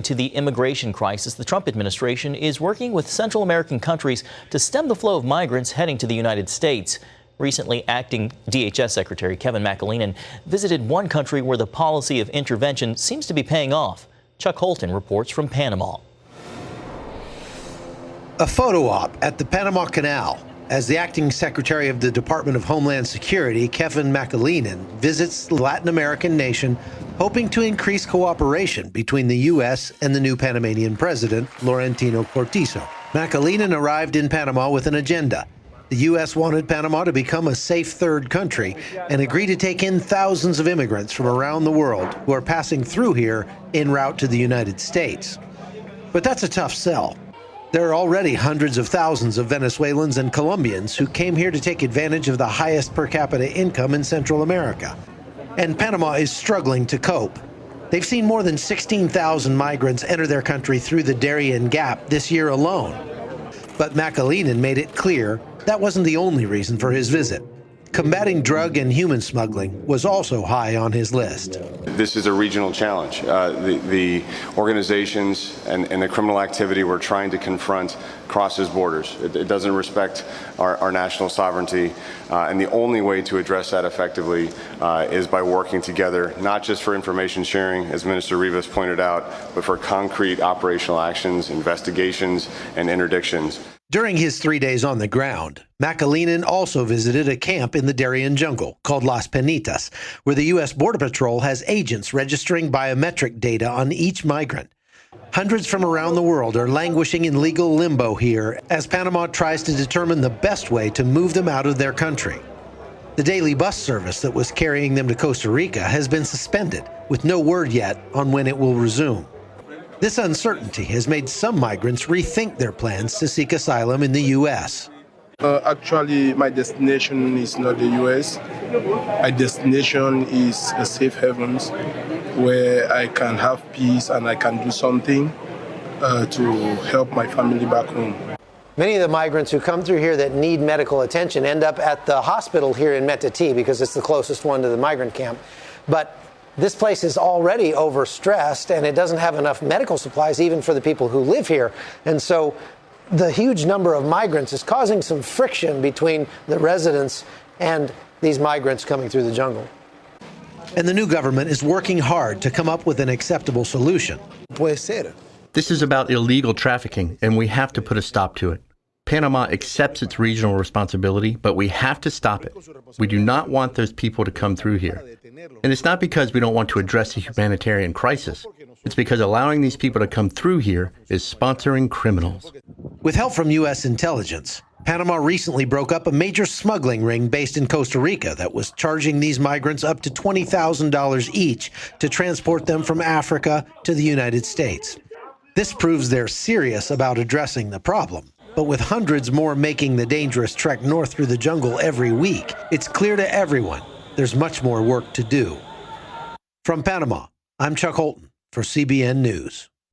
To the immigration crisis, the Trump administration is working with Central American countries to stem the flow of migrants heading to the United States. Recently, acting DHS Secretary Kevin McAleenan visited one country where the policy of intervention seems to be paying off. Chuck Holton reports from Panama. A photo op at the Panama Canal as the acting Secretary of the Department of Homeland Security, Kevin McAleenan, visits the Latin American nation, hoping to increase cooperation between the U.S. and the new Panamanian president, Laurentino Cortizo. McAleenan arrived in Panama with an agenda. The U.S. wanted Panama to become a safe third country and agreed to take in thousands of immigrants from around the world who are passing through here en route to the United States. But that's a tough sell. There are already hundreds of thousands of Venezuelans and Colombians who came here to take advantage of the highest per capita income in Central America. And Panama is struggling to cope. They've seen more than 16,000 migrants enter their country through the Darien Gap this year alone. But McAleenan made it clear that wasn't the only reason for his visit. Combating drug and human smuggling was also high on his list. This is a regional challenge. The organizations and the criminal activity we're trying to confront crosses borders. It doesn't respect our national sovereignty, and the only way to address that effectively is by working together, not just for information sharing, as Minister Rivas pointed out, but for concrete operational actions, investigations, and interdictions. During his 3 days on the ground, McAleenan also visited a camp in the Darien jungle called Las Penitas, where the U.S. Border Patrol has agents registering biometric data on each migrant. Hundreds from around the world are languishing in legal limbo here as Panama tries to determine the best way to move them out of their country. The daily bus service that was carrying them to Costa Rica has been suspended, with no word yet on when it will resume. This uncertainty has made some migrants rethink their plans to seek asylum in the U.S. Actually, my destination is not the U.S. My destination is a safe havens where I can have peace and I can do something to help my family back home. Many of the migrants who come through here that need medical attention end up at the hospital here in Metatí because it's the closest one to the migrant camp. But this place is already overstressed, and it doesn't have enough medical supplies even for the people who live here. And so the huge number of migrants is causing some friction between the residents and these migrants coming through the jungle. And the new government is working hard to come up with an acceptable solution. This is about illegal trafficking, and we have to put a stop to it. Panama accepts its regional responsibility, but we have to stop it. We do not want those people to come through here. And it's not because we don't want to address the humanitarian crisis. It's because allowing these people to come through here is sponsoring criminals. With help from U.S. intelligence, Panama recently broke up a major smuggling ring based in Costa Rica that was charging these migrants up to $20,000 each to transport them from Africa to the United States. This proves they're serious about addressing the problem. But with hundreds more making the dangerous trek north through the jungle every week, it's clear to everyone there's much more work to do. From Panama, I'm Chuck Holton for CBN News.